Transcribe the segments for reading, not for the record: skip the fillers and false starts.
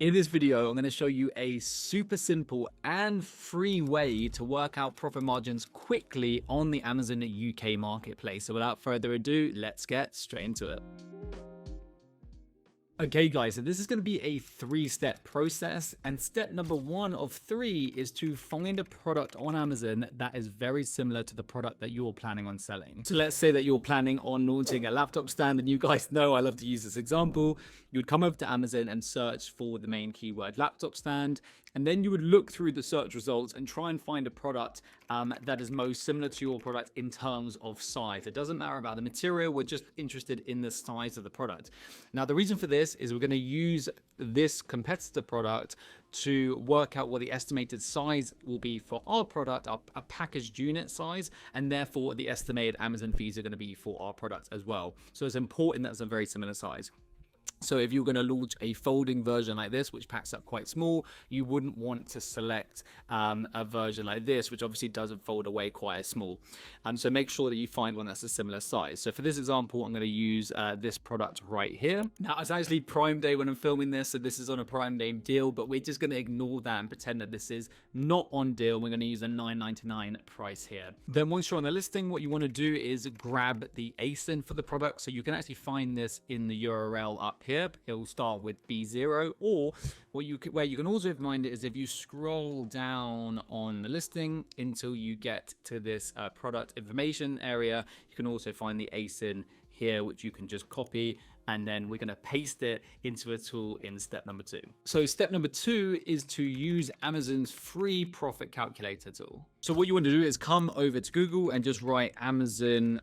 In this video, I'm going to show you a super simple and free way to work out profit margins quickly on the Amazon UK marketplace. So without further ado, let's get straight into it. Okay guys, so this is going to be a three-step process, and step number 1 of 3 is to find a product on Amazon that is very similar to the product that you're planning on selling. So let's say that you're planning on launching a laptop stand, and you guys know I love to use this example. You'd come over to Amazon and search for the main keyword laptop stand, and then you would look through the search results and try and find a product that is most similar to your product in terms of size. It doesn't matter about the material, we're just interested in the size of the product. Now the reason for this is we're going to use this competitor product to work out what the estimated size will be for our product, our packaged unit size, and therefore the estimated Amazon fees are going to be for our product as well. So it's important that it's a very similar size. So if you're going to launch a folding version like this, which packs up quite small, you wouldn't want to select a version like this, which obviously doesn't fold away quite as small. So make sure that you find one that's a similar size. So for this example, I'm going to use this product right here. Now, it's actually Prime Day when I'm filming this, so this is on a Prime Day deal, but we're just going to ignore that and pretend that this is not on deal. We're going to use a $9.99 price here. Then once you're on the listing, what you want to do is grab the ASIN for the product. So you can actually find this in the URL up here. It'll start with B0, or where you can also find it is if you scroll down on the listing until you get to this product information area. You can also find the ASIN here, which you can just copy, and then we're going to paste it into a tool in step number 2. So step number 2 is to use Amazon's free profit calculator tool. So what you want to do is come over to Google and just write Amazon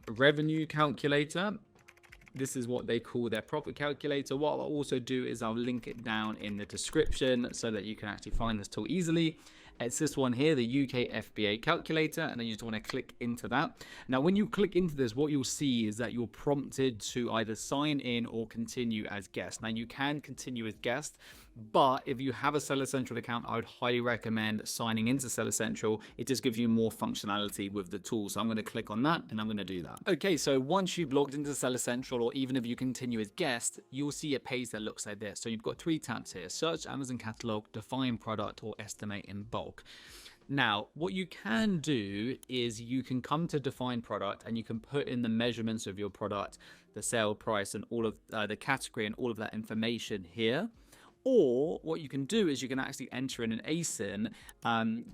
revenue calculator. This is what they call their profit calculator. What I'll also do is I'll link it down in the description so that you can actually find this tool easily. It's this one here, the UK FBA calculator, and then you just want to click into that. Now, when you click into this, what you'll see is that you're prompted to either sign in or continue as guest. Now, you can continue as guest, but if you have a Seller Central account, I would highly recommend signing into Seller Central. It just gives you more functionality with the tool. So I'm going to click on that and I'm going to do that. Okay, so once you've logged into Seller Central, or even if you continue as guest, you'll see a page that looks like this. So you've got 3 tabs here: search Amazon catalog, define product, or estimate in bulk. Now, what you can do is you can come to define product and you can put in the measurements of your product, the sale price, and all of the category and all of that information here. Or what you can do is you can actually enter in an ASIN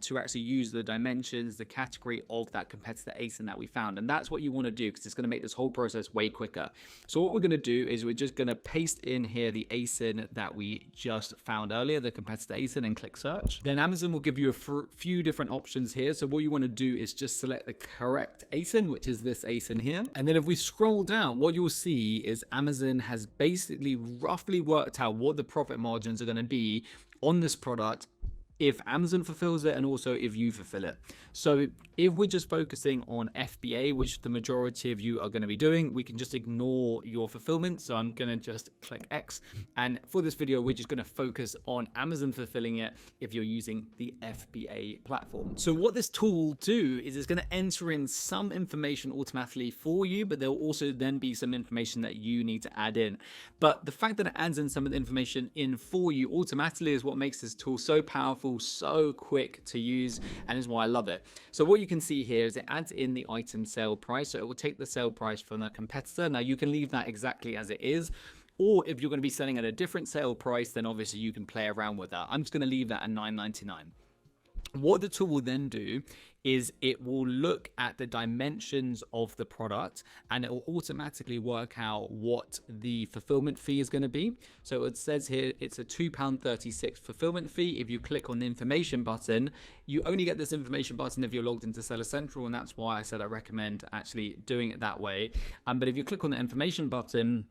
to actually use the dimensions, the category of that competitor ASIN that we found. And that's what you want to do, because it's going to make this whole process way quicker. So what we're going to do is we're just going to paste in here the ASIN that we just found earlier, the competitor ASIN, and click search. Then Amazon will give you a few different options here. So what you want to do is just select the correct ASIN, which is this ASIN here. And then if we scroll down, what you'll see is Amazon has basically roughly worked out what the profit margin are going to be on this product if Amazon fulfills it and also if you fulfill it. So if we're just focusing on FBA, which the majority of you are going to be doing, we can just ignore your fulfillment. So I'm going to just click X. And for this video, we're just going to focus on Amazon fulfilling it if you're using the FBA platform. So what this tool will do is it's going to enter in some information automatically for you, but there'll also then be some information that you need to add in. But the fact that it adds in some of the information in for you automatically is what makes this tool so powerful, so quick to use, and is why I love it. So what you can see here is it adds in the item sale price. So it will take the sale price from the competitor. Now you can leave that exactly as it is, or if you're going to be selling at a different sale price, then obviously you can play around with that. I'm just going to leave that at $9.99. What the tool will then do is it will look at the dimensions of the product and it will automatically work out what the fulfillment fee is going to be. So it says here it's a £2.36 fulfillment fee. If you click on the information button, you only get this information button if you're logged into Seller Central, and that's why I said I recommend actually doing it that way. But if you click on the information button,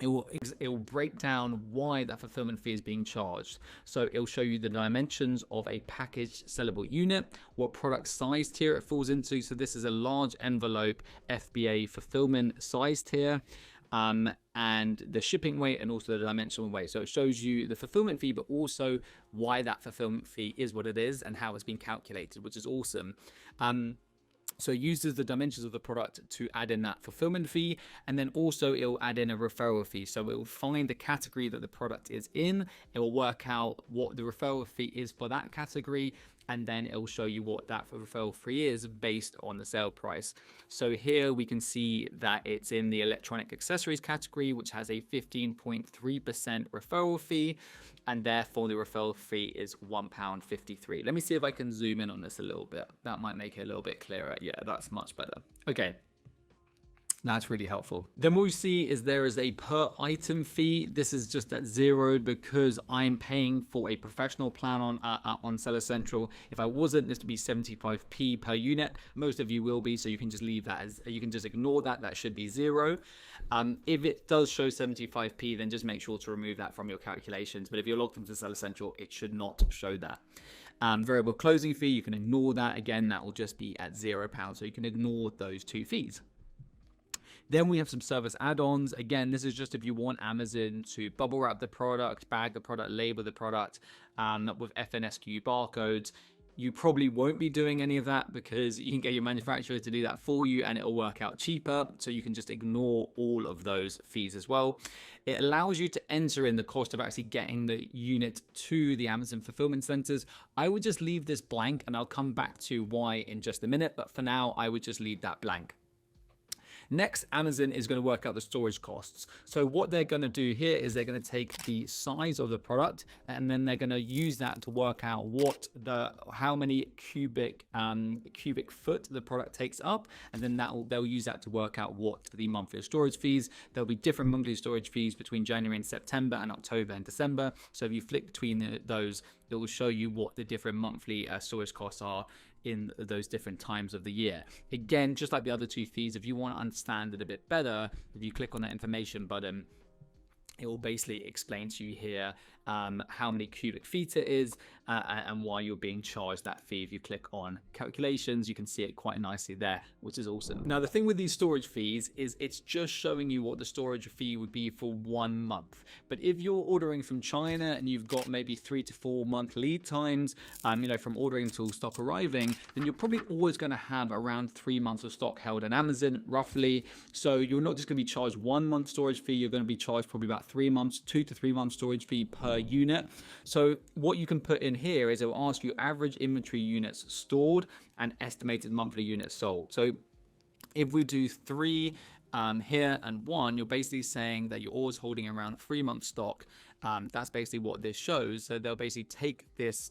it will break down why that fulfillment fee is being charged. So it'll show you the dimensions of a packaged sellable unit, what product size tier it falls into. So this is a large envelope FBA fulfillment size tier, and the shipping weight and also the dimensional weight. So it shows you the fulfillment fee, but also why that fulfillment fee is what it is and how it's been calculated, which is awesome. So it uses the dimensions of the product to add in that fulfillment fee, and then also it'll add in a referral fee. So it will find the category that the product is in, it will work out what the referral fee is for that category, and then it will show you what that referral fee is based on the sale price. So here we can see that it's in the electronic accessories category, which has a 15.3% referral fee, and therefore the referral fee is £1.53. Let me see if I can zoom in on this a little bit. That might make it a little bit clearer. Yeah, that's much better. Okay. That's really helpful. Then what we see is there is a per item fee. This is just at 0 because I'm paying for a professional plan on Seller Central. If I wasn't, this would be 75p per unit. Most of you will be, so you can just leave that as, you can just ignore that. That should be 0. If it does show 75p, then just make sure to remove that from your calculations. But if you're logged into Seller Central, it should not show that. Variable closing fee, you can ignore that. Again, that will just be at £0, so you can ignore those two fees. Then we have some service add-ons. Again, this is just if you want Amazon to bubble wrap the product, bag the product, label the product with FNSQ barcodes. You probably won't be doing any of that because you can get your manufacturer to do that for you and it'll work out cheaper. So you can just ignore all of those fees as well. It allows you to enter in the cost of actually getting the unit to the Amazon fulfillment centers. I would just leave this blank and I'll come back to why in just a minute. But for now, I would just leave that blank. Next, Amazon is going to work out the storage costs. So what they're going to do here is they're going to take the size of the product and then they're going to use that to work out how many cubic foot the product takes up, and then they'll use that to work out what the monthly storage fees. There'll be different monthly storage fees between January and September and October and December. So if you flick between those, it will show you what the different monthly storage costs are in those different times of the year. Again, just like the other two fees, if you want to understand it a bit better, if you click on that information button, it will basically explain to you here how many cubic feet it is and why you're being charged that fee. If you click on calculations, you can see it quite nicely there, which is awesome. Now, the thing with these storage fees is it's just showing you what the storage fee would be for 1 month. But if you're ordering from China and you've got maybe 3 to 4 month lead times, from ordering till stock arriving, then you're probably always going to have around 3 months of stock held on Amazon, roughly. So you're not just going to be charged 1 month storage fee, you're going to be charged probably about 3 months, 2 to 3 months storage fee per unit. So what you can put in here is it will ask you average inventory units stored and estimated monthly units sold. So if we do 3 here and 1, you're basically saying that you're always holding around 3 months stock. That's basically what this shows. So they'll basically take this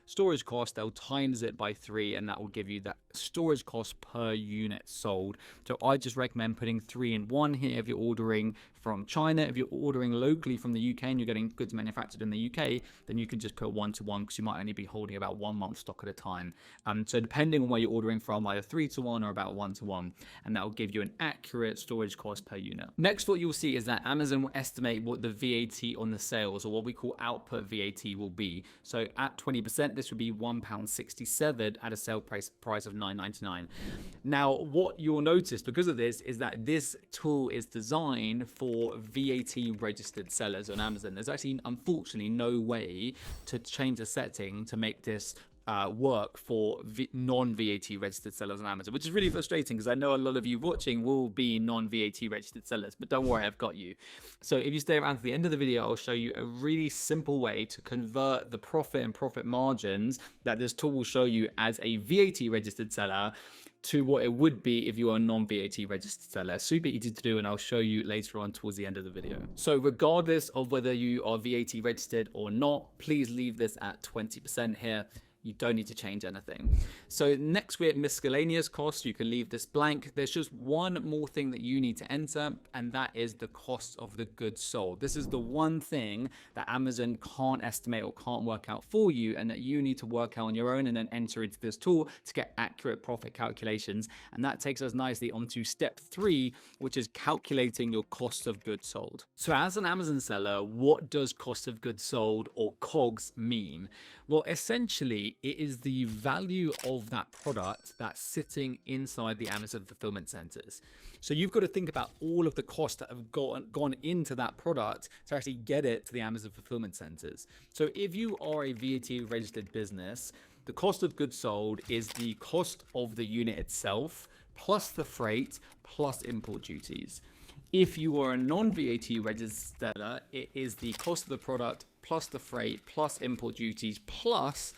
storage cost, they'll times it by 3, and that will give you that storage cost per unit sold. So I just recommend putting 3 and 1 here if you're ordering from China. If you're ordering locally from the UK and you're getting goods manufactured in the UK, then you can just put 1 to 1 because you might only be holding about 1 month stock at a time. So depending on where you're ordering from, either 3 to 1 or about 1 to 1, and that will give you an accurate storage cost per unit. Next, what you'll see is that Amazon will estimate what the VAT on the sales, or what we call output VAT, will be. So at 20%, this would be £1.67 at a sale price of $9.99. Now, what you'll notice because of this is that this tool is designed for VAT registered sellers on Amazon. There's actually, unfortunately, no way to change the setting to make this work for non-VAT registered sellers on Amazon, which is really frustrating because I know a lot of you watching will be non-VAT registered sellers, but don't worry, I've got you. So if you stay around to the end of the video, I'll show you a really simple way to convert the profit and profit margins that this tool will show you as a VAT registered seller to what it would be if you are a non-VAT registered seller. Super easy to do, and I'll show you later on towards the end of the video. So regardless of whether you are VAT registered or not, please leave this at 20% here. You don't need to change anything. So next we're at miscellaneous costs. You can leave this blank. There's just one more thing that you need to enter, and that is the cost of the goods sold. This is the one thing that Amazon can't estimate or can't work out for you, and that you need to work out on your own and then enter into this tool to get accurate profit calculations. And that takes us nicely onto step 3, which is calculating your cost of goods sold. So as an Amazon seller, what does cost of goods sold, or COGS, mean? Well, essentially, it is the value of that product that's sitting inside the Amazon fulfillment centers. So you've got to think about all of the costs that have gone into that product to actually get it to the Amazon fulfillment centers. So if you are a VAT registered business, The cost of goods sold is the cost of the unit itself, plus the freight, plus import duties. If you are a non-VAT registered seller, it is the cost of the product, plus the freight, plus import duties, plus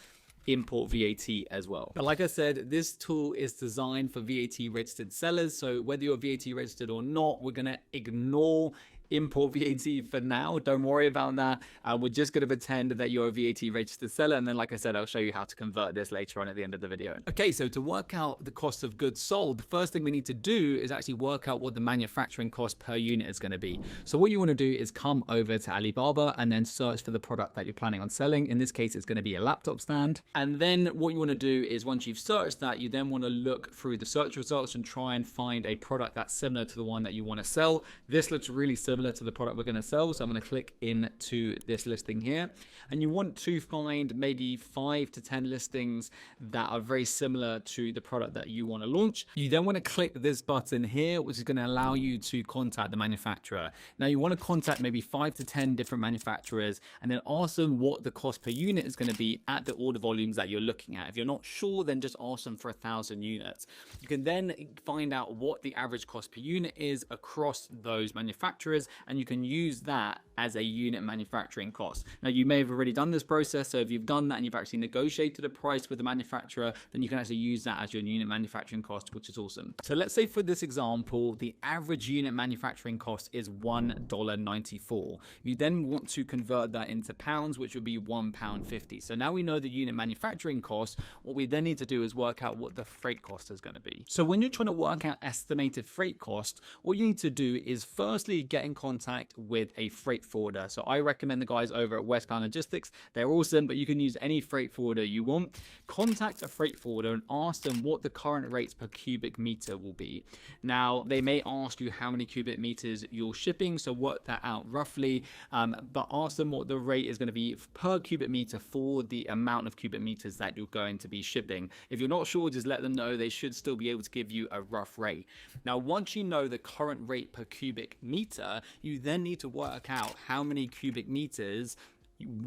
import VAT as well. But like I said, this tool is designed for VAT registered sellers. So whether you're VAT registered or not, we're going to ignore import VAT for now. Don't worry about that. We're just going to pretend that you're a VAT registered seller. And then, like I said, I'll show you how to convert this later on at the end of the video. Okay, so to work out the cost of goods sold, the first thing we need to do is actually work out what the manufacturing cost per unit is going to be. So what you want to do is come over to Alibaba and then search for the product that you're planning on selling. In this case, it's going to be a laptop stand. And then what you want to do is once you've searched that, you then want to look through the search results and try and find a product that's similar to the one that you want to sell. This looks really similar to the product we're going to sell, so I'm going to click into this listing here, and you want to find maybe 5 to 10 listings that are very similar to the product that you want to launch. You then want to click this button here, which is going to allow you to contact the manufacturer. Now you want to contact maybe 5 to 10 different manufacturers and then ask them what the cost per unit is going to be at the order volumes that you're looking at. If you're not sure, then just ask them for 1,000 units. You can then find out what the average cost per unit is across those manufacturers, and you can use that as a unit manufacturing cost. Now you may have already done this process, so if you've done that and you've actually negotiated a price with the manufacturer, then you can actually use that as your unit manufacturing cost, which is awesome. So let's say for this example, the average unit manufacturing cost is $1.94. You then want to convert that into pounds, which would be £1.50. So now we know the unit manufacturing cost. What we then need to do is work out what the freight cost is going to be. So when you're trying to work out estimated freight cost, what you need to do is firstly get in contact with a freight forwarder. So I recommend the guys over at Westbound Logistics. They're awesome, but you can use any freight forwarder you want. Contact a freight forwarder and ask them what the current rates per cubic meter will be. Now, they may ask you how many cubic meters you're shipping, so work that out roughly, but ask them what the rate is going to be per cubic meter for the amount of cubic meters that you're going to be shipping. If you're not sure, just let them know. They should still be able to give you a rough rate. Now, once you know the current rate per cubic meter, you then need to work out how many cubic meters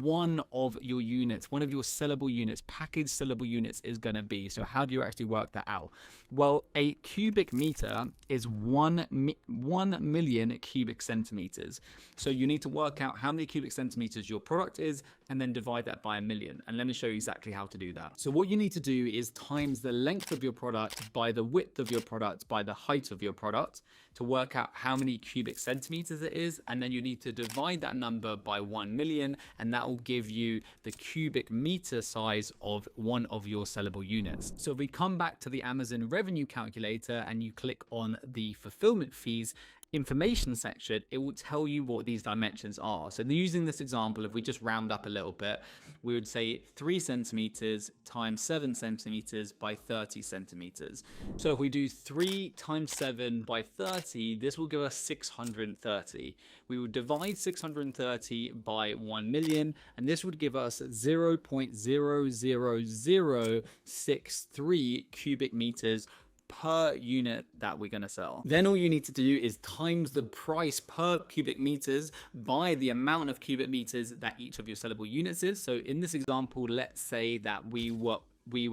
one of your units, one of your sellable units, packaged sellable units is going to be. So how do you actually work that out? Well, a cubic meter is 1 million cubic centimeters. So you need to work out how many cubic centimeters your product is and then divide that by 1,000,000. And let me show you exactly how to do that. So what you need to do is times the length of your product by the width of your product by the height of your product to work out how many cubic centimeters it is. And then you need to divide that number by 1,000,000, and that will give you the cubic meter size of one of your sellable units. So if we come back to the Amazon revenue calculator and you click on the fulfillment fees information section, it will tell you what these dimensions are. So using this example, if we just round up a little bit, we would say 3 centimeters times 7 centimeters by 30 centimeters. So if we do 3 times 7 by 30, this will give us 630. We would divide 630 by 1,000,000, and this would give us 0.00063 cubic meters per unit that we're going to sell. Then all you need to do is times the price per cubic meters by the amount of cubic meters that each of your sellable units is. So in this example, let's say that we were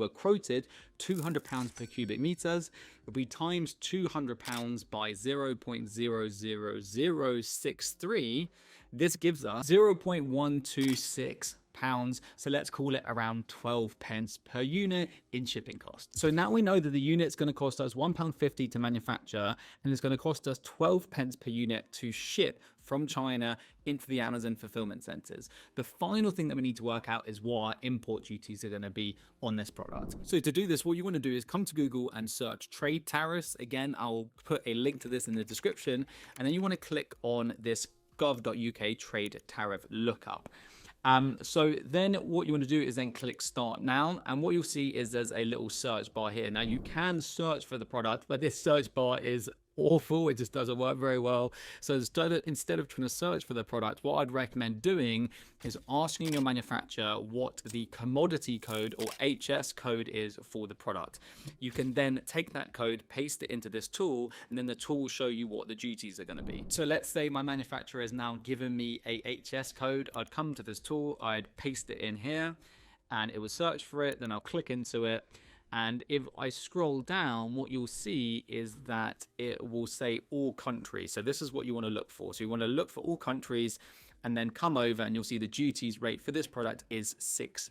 quoted £200 per cubic meters. If we times £200 by 0.00063, this gives us 0.126 pounds. So let's call it around 12 pence per unit in shipping costs. So now we know that the unit's going to cost us £1.50 to manufacture, and it's going to cost us 12 pence per unit to ship from China into the Amazon fulfillment centers. The final thing that we need to work out is what our import duties are going to be on this product. So to do this, what you want to do is come to Google and search trade tariffs. Again, I'll put a link to this in the description, and then you want to click on this gov.uk trade tariff lookup. So then what you want to do is then click start now, and what you'll see is there's a little search bar here. Now you can search for the product, but this search bar is awful. It just doesn't work very well. So instead of trying to search for the product, what I'd recommend doing is asking your manufacturer what the commodity code or HS code is for the product. You can then take that code, paste it into this tool, and then the tool will show you what the duties are going to be. So let's say my manufacturer has now given me a HS code. I'd come to this tool, I'd paste it in here, and it will search for it. Then I'll click into it. And if I scroll down, what you'll see is that it will say all countries. So this is what you want to look for. So you want to look for all countries and then come over and you'll see the duties rate for this product is 6%.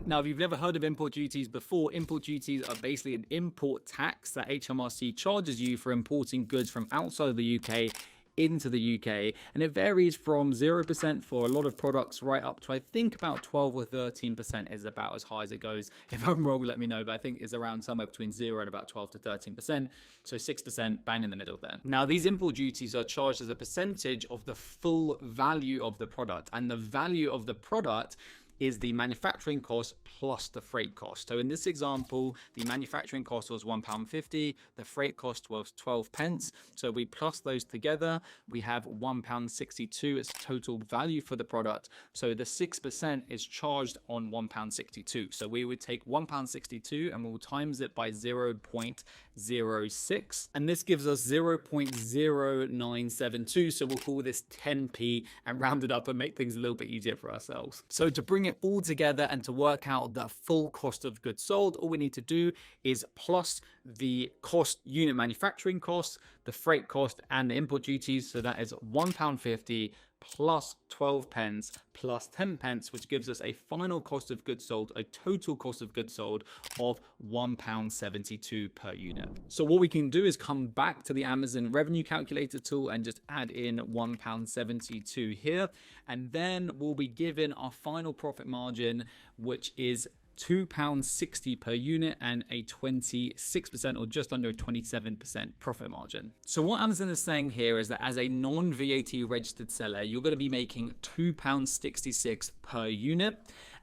Now, if you've never heard of import duties before, import duties are basically an import tax that HMRC charges you for importing goods from outside of the UK into the UK, and it varies from 0% for a lot of products right up to I think about 12 or 13% is about as high as it goes. If I'm wrong, let me know, but I think it's around somewhere between 0 and about 12 to 13%, so 6% bang in the middle there. Now, these import duties are charged as a percentage of the full value of the product, and the value of the product is the manufacturing cost plus the freight cost. So in this example, the manufacturing cost was £1.50, the freight cost was 12 pence. So we plus those together, we have £1.62 as total value for the product. So the 6% is charged on £1.62. So we would take £1.62 and we'll times it by 0.06. And this gives us 0.0972. So we'll call this 10p and round it up and make things a little bit easier for ourselves. So to bring it all together and to work out the full cost of goods sold, all we need to do is plus the cost unit manufacturing costs, the freight cost, and the import duties. So that is £1.50 plus 12 pence plus 10 pence, which gives us a final cost of goods sold, a total cost of goods sold of £1.72 per unit. So what we can do is come back to the Amazon revenue calculator tool and just add in £1.72 here, and then we'll be given our final profit margin, which is £2.60 per unit and a 26% or just under a 27% profit margin. So what Amazon is saying here is that as a non-VAT registered seller, you're going to be making £2.66 per unit,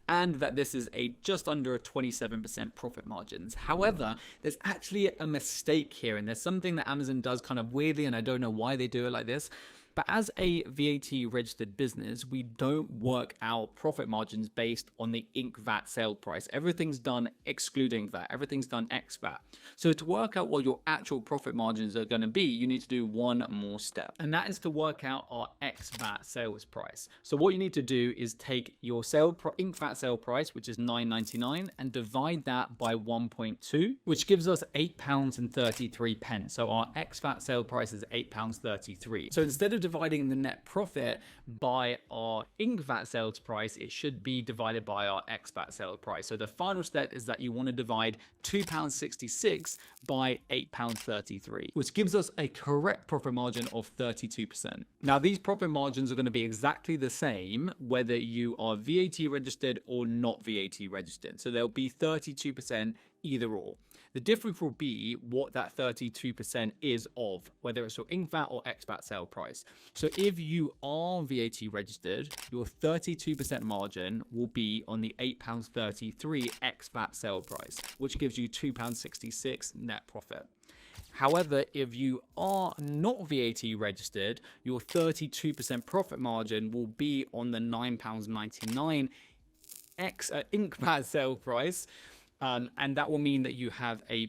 and that this is a just under a 27% profit margins. However, there's actually a mistake here, and there's something that Amazon does kind of weirdly, and I don't know why they do it like this. But as a VAT registered business, we don't work out profit margins based on the Inc. VAT sale price. Everything's done excluding VAT. Everything's done ex VAT. So to work out what your actual profit margins are going to be, you need to do one more step. And that is to work out our ex VAT sales price. So what you need to do is take your Inc. VAT sale price, which is £9.99, and divide that by 1.2, which gives us £8.33. So our ex VAT sale price is £8.33. So instead of dividing the net profit by our Inc. VAT sales price, it should be divided by our ex VAT sales price. So the final step is that you want to divide £2.66 by £8.33, which gives us a correct profit margin of 32%. Now, these profit margins are going to be exactly the same whether you are VAT registered or not VAT registered. So they'll be 32% either or. The difference will be what that 32% is of, whether it's your Inc. VAT or ex VAT sale price. So if you are VAT registered, your 32% margin will be on the £8.33 ex VAT sale price, which gives you £2.66 net profit. However, if you are not VAT registered, your 32% profit margin will be on the £9.99 Inc. VAT sale price. And that will mean that you have a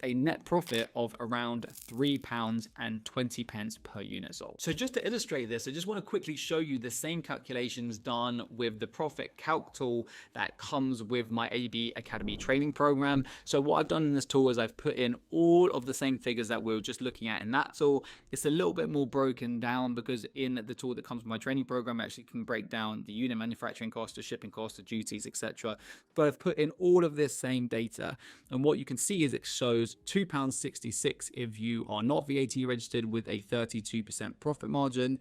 a net profit of around £3.20 per unit sold. So just to illustrate this, I just want to quickly show you the same calculations done with the profit calc tool that comes with my AB Academy training program. So what I've done in this tool is I've put in all of the same figures that we were just looking at in that tool. It's a little bit more broken down because in the tool that comes with my training program, I actually can break down the unit manufacturing cost, the shipping cost, the duties, etc. But I've put in all of this same data, and what you can see is it shows £2.66 if you are not VAT registered with a 32% profit margin.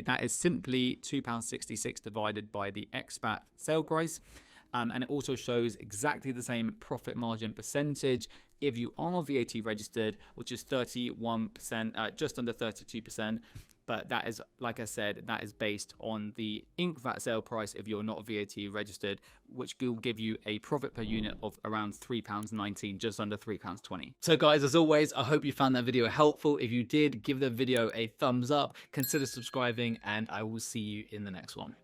That is simply £2.66 divided by the ex VAT sale price, and it also shows exactly the same profit margin percentage if you are VAT registered, which is 31%, just under 32%. But that is, like I said, that is based on the Inc. VAT sale price if you're not VAT registered, which will give you a profit per unit of around £3.19, just under £3.20. So guys, as always, I hope you found that video helpful. If you did, give the video a thumbs up, consider subscribing, and I will see you in the next one.